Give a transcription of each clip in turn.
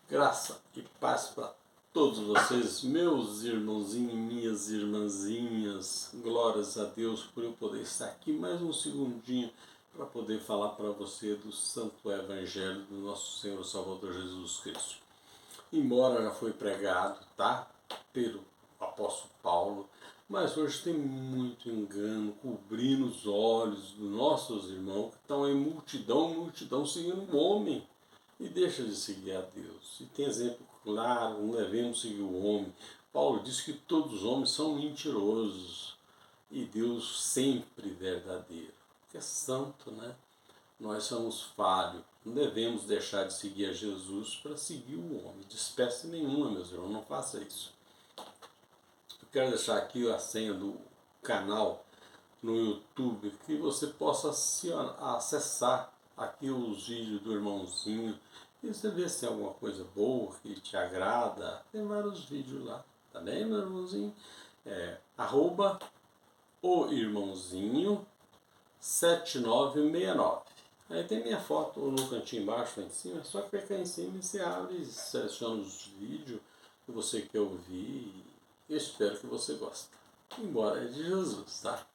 Graça e paz para todos vocês, meus irmãozinhos e minhas irmãzinhas. Glórias a Deus por eu poder estar aqui mais um segundinho para poder falar para você do Santo Evangelho do nosso Senhor Salvador Jesus Cristo. Embora já foi pregado, tá? Pelo apóstolo Paulo, mas hoje tem muito engano cobrindo os olhos dos nossos irmãos que estão em multidão seguindo o homem. E deixa de seguir a Deus. E tem exemplo claro, não devemos seguir o homem. Paulo diz que todos os homens são mentirosos e Deus sempre verdadeiro. Porque é santo, né? Nós somos falhos. Não devemos deixar de seguir a Jesus para seguir o homem. De espécie nenhuma, meus irmãos, não faça isso. Eu quero deixar aqui a senha do canal no YouTube, que você possa acessar aqui os vídeos do irmãozinho e você vê se tem alguma coisa boa que te agrada. Tem vários vídeos lá, tá bem, meu irmãozinho? Arroba o irmãozinho 7969. Aí tem minha foto no cantinho embaixo, lá em cima. É só clicar em cima e você abre e seleciona os vídeos que você quer ouvir. E eu espero que você goste. Embora é de Jesus, tá?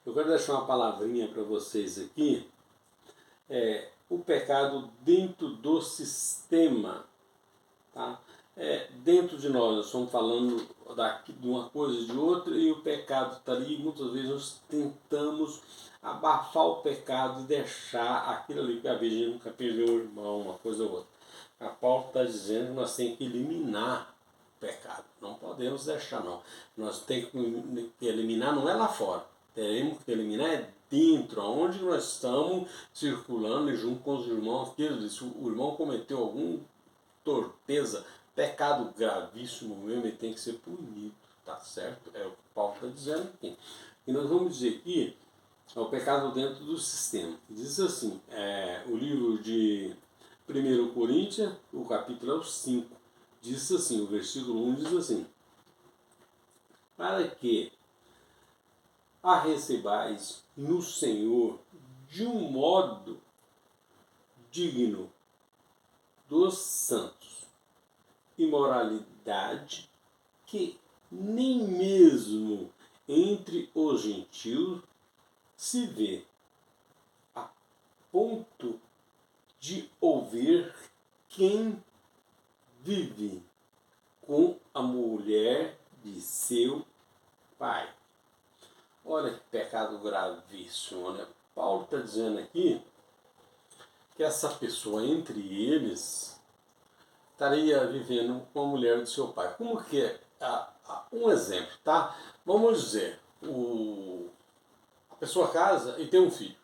Eu quero deixar uma palavrinha para vocês aqui. O pecado dentro do sistema. Tá? Dentro de nós estamos falando de uma coisa e de outra, e o pecado está ali. Muitas vezes nós tentamos abafar o pecado e deixar aquilo ali que a Virgem nunca perdeu o irmão, uma coisa ou outra. A Paulo está dizendo que nós temos que eliminar o pecado. Não podemos deixar, não. Nós temos que eliminar, não é lá fora. Teremos que eliminar é dentro, onde nós estamos circulando e junto com os irmãos. Se o irmão cometeu alguma torpeza, pecado gravíssimo mesmo, ele tem que ser punido, tá certo? É o que Paulo está dizendo aqui. E nós vamos dizer aqui, é o pecado dentro do sistema. Diz assim, o livro de 1 Coríntios, o capítulo é o 5, diz assim, o versículo 1 diz assim: para que a recebais no Senhor de um modo digno dos santos, imoralidade que nem mesmo entre os gentios se vê, a ponto de ouvir quem vive com a mulher de seu pai. Olha que pecado gravíssimo, né? Paulo está dizendo aqui que essa pessoa entre eles estaria vivendo com a mulher do seu pai. Como que é? Um exemplo, tá? Vamos dizer, a pessoa casa e tem um filho.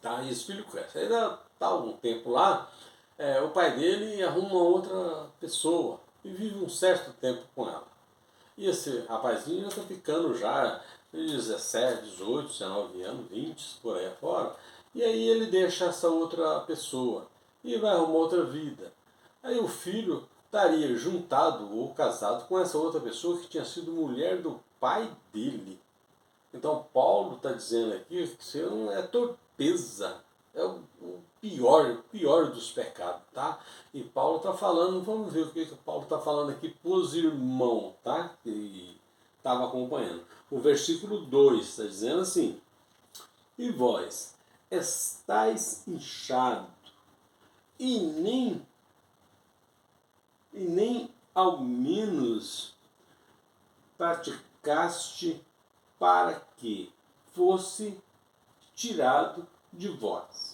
Tá? E esse filho cresce. Aí dá um tempo lá, o pai dele arruma outra pessoa e vive um certo tempo com ela. E esse rapazinho já está ficando já de 17, 18, 19 anos, 20, por aí afora. E aí ele deixa essa outra pessoa e vai arrumar outra vida. Aí o filho estaria juntado ou casado com essa outra pessoa que tinha sido mulher do pai dele. Então Paulo está dizendo aqui que isso não é torpeza, é o pior dos pecados, tá? E Paulo está falando, vamos ver o que Paulo está falando aqui para os irmãos, tá? Que estava acompanhando. O versículo 2 está dizendo assim: e vós estáis inchados, e nem ao menos praticaste para que fosse tirado de vós.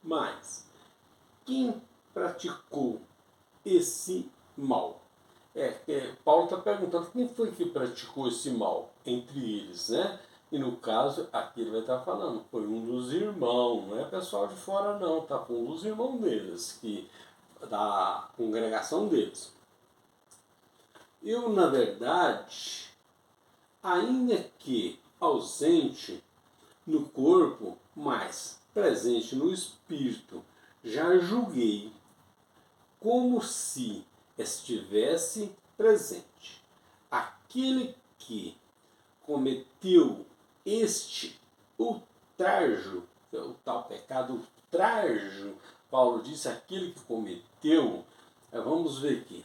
Mas quem praticou esse mal? Paulo está perguntando quem foi que praticou esse mal entre eles, né? E no caso, aqui ele vai estar falando, foi um dos irmãos, não é pessoal de fora não, tá? Foi um dos irmãos deles, da congregação deles. Eu, na verdade, ainda que ausente no corpo, mas presente no espírito, já julguei como se estivesse presente. Aquele que cometeu este ultrajo o tal pecado ultrajo, Paulo disse, aquele que cometeu, vamos ver aqui,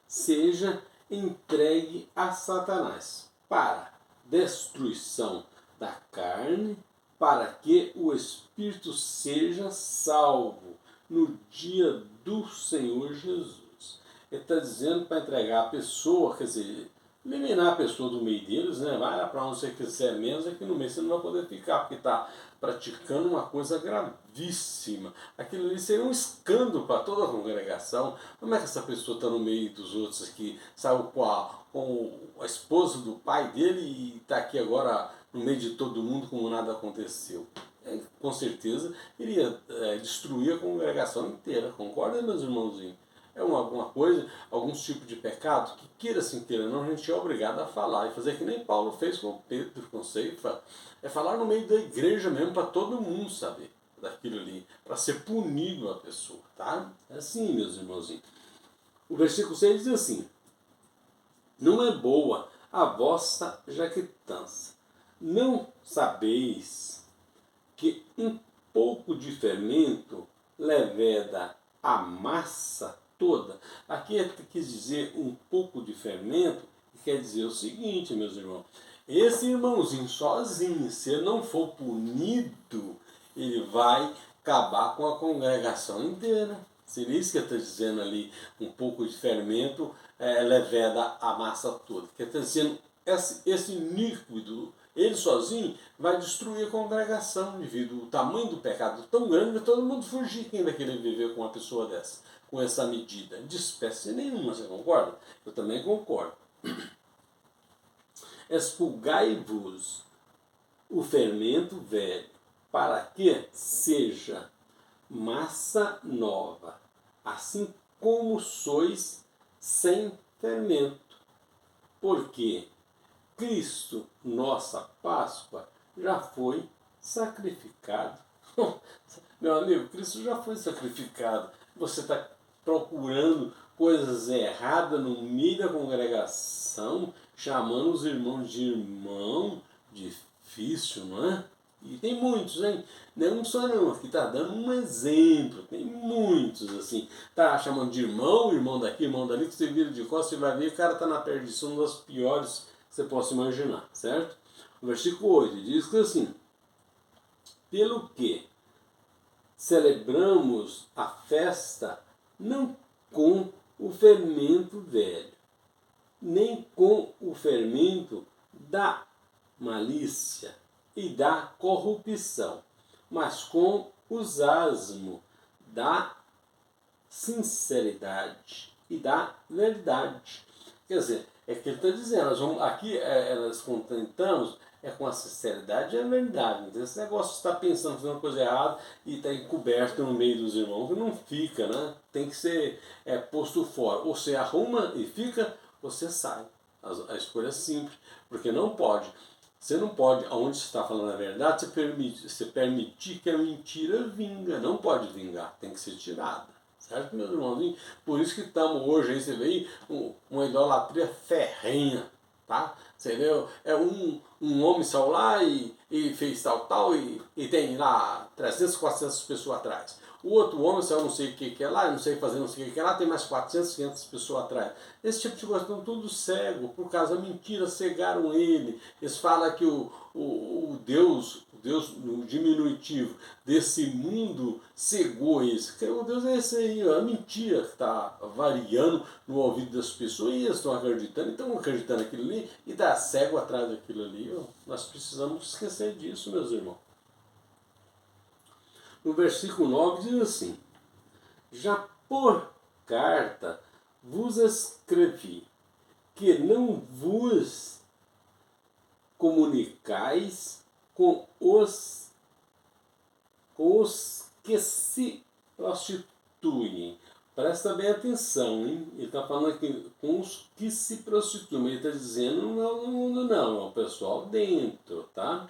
seja entregue a Satanás para destruição da carne, para que o espírito seja salvo no dia do Senhor Jesus. Ele está dizendo para entregar a pessoa, quer dizer, eliminar a pessoa do meio deles, né? Vai lá para onde você quiser, menos aqui no meio você não vai poder ficar, porque está praticando uma coisa gravíssima. Aquilo ali seria um escândalo para toda a congregação. Como é que essa pessoa está no meio dos outros aqui, saiu com a esposa do pai dele e está aqui agora no meio de todo mundo como nada aconteceu? Com certeza iria destruir a congregação inteira. Concorda, meus irmãozinhos? É alguma coisa, alguns tipos de pecado que, queira sim, queira não, a gente é obrigado a falar e fazer que nem Paulo fez com Pedro, com Ceifa, é falar no meio da igreja mesmo para todo mundo saber daquilo ali, para ser punido a pessoa, tá? É assim, meus irmãozinhos. O versículo 6 diz assim: não é boa a vossa jactância, não sabeis que um pouco de fermento leveda a massa toda. Aqui quis dizer um pouco de fermento, que quer dizer o seguinte, meus irmãos, esse irmãozinho sozinho, se ele não for punido, ele vai acabar com a congregação inteira. Seria isso que ele está dizendo ali, um pouco de fermento leveda a massa toda. Que ele está dizendo, esse líquido, ele sozinho vai destruir a congregação devido ao tamanho do pecado tão grande que todo mundo fugir. Quem vai querer viver com uma pessoa dessa, com essa medida? De espécie nenhuma, você concorda? Eu também concordo. Expulgai-vos o fermento velho, para que seja massa nova, assim como sois sem fermento. Porque Cristo, nossa Páscoa, já foi sacrificado. Meu amigo, Cristo já foi sacrificado. Você está procurando coisas erradas no meio da congregação, chamando os irmãos de irmão, difícil, não é? E tem muitos, hein? Não só não, aqui está dando um exemplo, tem muitos assim. Tá chamando de irmão, irmão daqui, irmão dali, que você vira de costas, você vai ver, o cara está na perdição, uma das piores que você possa imaginar, certo? O versículo 8 diz que assim, pelo que celebramos a festa não com o fermento velho, nem com o fermento da malícia e da corrupção, mas com os asmos da sinceridade e da verdade. Quer dizer, é que ele está dizendo, aqui nós contentamos com a sinceridade e a verdade. Então, esse negócio de estar pensando, fazendo uma coisa errada e está encoberto no meio dos irmãos, não fica, né? Tem que ser posto fora. Ou você arruma e fica, ou você sai. A escolha é simples, porque não pode. Você não pode, onde você está falando a verdade, você permitir que a mentira vinga. Não pode vingar, tem que ser tirada. Certo, meus irmãos? Por isso que estamos hoje, aí você vê uma idolatria ferrenha, tá? Você vê, um homem saiu lá e fez tal, e tem lá 300, 400 pessoas atrás. O outro homem saiu não sei o que é lá, não sei fazer não sei o que é lá, tem mais 400, 500 pessoas atrás. Esse tipo de coisa estão tudo cego, por causa da mentira, cegaram ele. Eles falam que o Deus no diminutivo desse mundo cegou eles. O Deus é esse aí, a mentira que está variando no ouvido das pessoas e eles estão acreditando naquilo ali e está cego atrás daquilo ali. Nós precisamos esquecer disso, meus irmãos. No versículo 9 diz assim: já por carta vos escrevi que não vos comunicais com os que se prostituem. Presta bem atenção, hein? Ele está falando aqui com os que se prostituem. Ele está dizendo não é o mundo não, é o pessoal dentro, tá?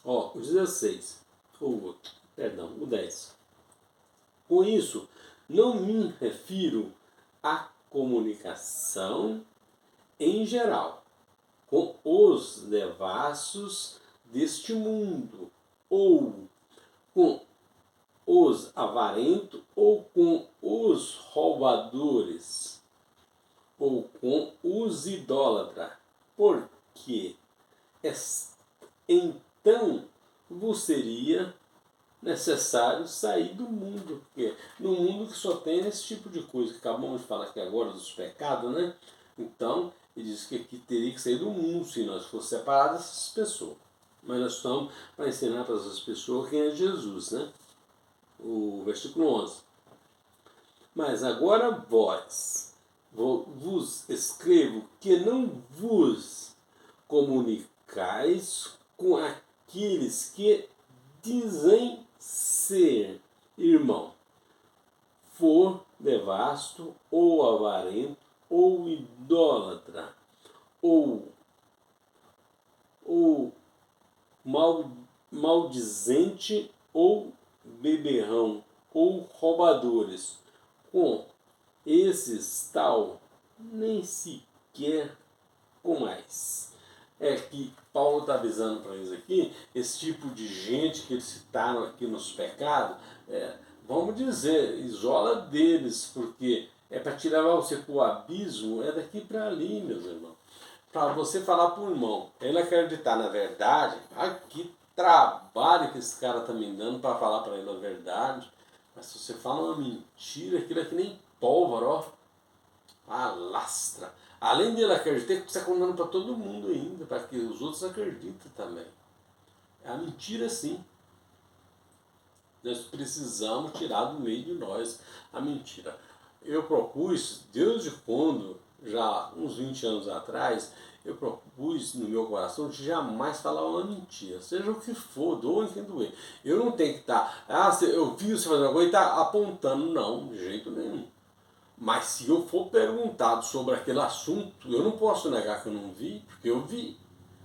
Ó, o 16. O 10. Com isso, não me refiro à comunicação em geral com os devassos deste mundo, ou com os avarentos, ou com os roubadores, ou com os idólatras, porque então vos seria necessário sair do mundo, porque no mundo que só tem esse tipo de coisa que acabamos de falar aqui agora dos pecados, né? Então ele diz que aqui teria que sair do mundo se nós fossemos separados dessas pessoas. Mas nós estamos para ensinar para essas pessoas quem é Jesus, né? O versículo 11. Mas agora vós, vos escrevo que não vos comunicais com aqueles que dizem ser irmão, for devasto, ou avarento, ou idólatra, ou maldizente, ou beberrão, ou roubadores. Com esses tal, nem sequer com mais. É que Paulo está avisando para eles aqui, esse tipo de gente que eles citaram aqui nos pecados, vamos dizer, isola deles, porque é para te levar você para o abismo, é daqui para ali, meus irmãos. Para você falar para o irmão, ele acreditar na verdade, que trabalho que esse cara está me dando para falar para ele a verdade. Mas se você fala uma mentira, aquilo é que nem pólvora, ó, alastra. Além dele acreditar, você está contando para todo mundo ainda, para que os outros acreditem também. É a mentira, sim. Nós precisamos tirar do meio de nós a mentira. Eu propus, desde quando, já uns 20 anos atrás, eu propus no meu coração de jamais falar uma mentira, seja o que for, doa quem doer. Eu não tenho que estar, eu vi você fazendo uma coisa e está apontando, não, de jeito nenhum. Mas se eu for perguntado sobre aquele assunto, eu não posso negar que eu não vi, porque eu vi.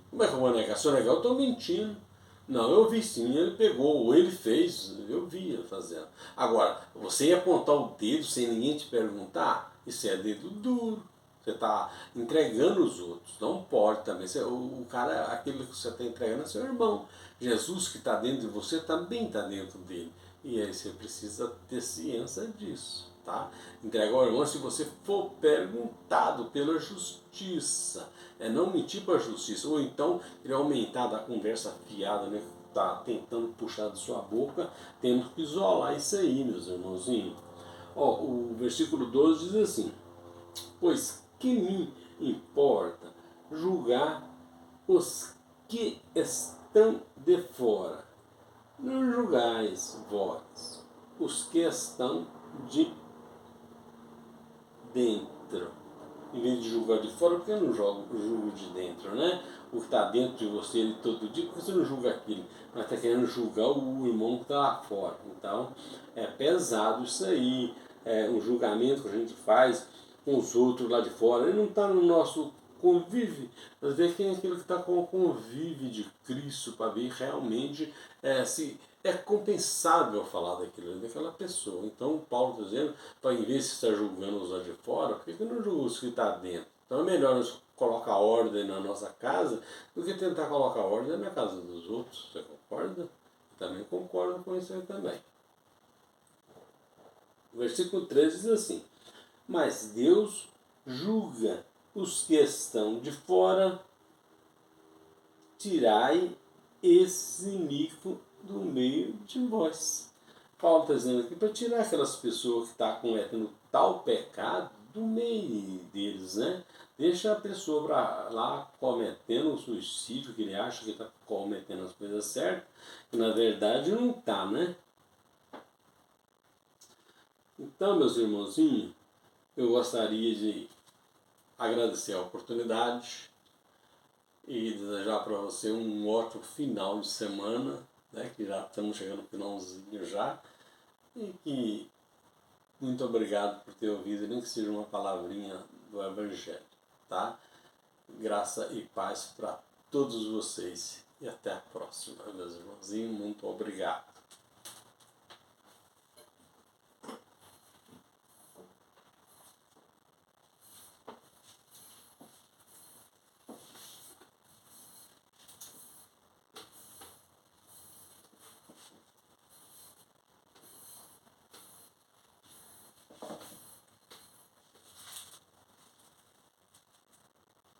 Como é que eu vou negar? Se eu negar, eu estou mentindo. Não, eu vi sim, ele pegou, ou ele fez, eu vi ele fazendo. Agora, você ia apontar o dedo sem ninguém te perguntar, isso é dedo duro. Você está entregando os outros. Não pode também. O cara, aquele que você está entregando é seu irmão. Jesus que está dentro de você também está dentro dele. E aí você precisa ter ciência disso. Tá? Entregar ao irmão se você for perguntado pela justiça. É não mentir para a justiça. Ou então ele aumentar da conversa fiada, né? Tá tentando puxar de sua boca, temos que isolar isso aí, meus irmãozinhos. Ó, o versículo 12 diz assim: pois que me importa julgar os que estão de fora? Não julgais vós os que estão de dentro. Em vez de julgar de fora, por que eu não julgo de dentro, né? O que está dentro de você ele todo dia, por que você não julga aquilo? Mas está querendo julgar o irmão que está lá fora. Então, é pesado isso aí. É um julgamento que a gente faz com os outros lá de fora. Ele não está no nosso convívio. Nós vemos quem é aquele que está com o convívio de Cristo para ver realmente se é compensável falar daquela pessoa. Então, Paulo está dizendo, para em vez de estar julgando os lá de fora, por que não julga os que estão dentro? Então é melhor nós colocar ordem na nossa casa do que tentar colocar ordem na casa dos outros. Você concorda? Eu também concordo com isso aí também. O versículo 13 diz assim: mas Deus julga os que estão de fora, tirai esse iníquo do meio de vós. Paulo está dizendo aqui para tirar aquelas pessoas que estão cometendo tal pecado do meio deles, né? Deixa a pessoa para lá cometendo o suicídio, que ele acha que está cometendo as coisas certas, que na verdade não está, né? Então, meus irmãozinhos, eu gostaria de agradecer a oportunidade e desejar para você um ótimo final de semana, né? Que já estamos chegando no finalzinho já. E que muito obrigado por ter ouvido, nem que seja uma palavrinha do Evangelho, tá? Graça e paz para todos vocês. E até a próxima, meus irmãozinhos. Muito obrigado.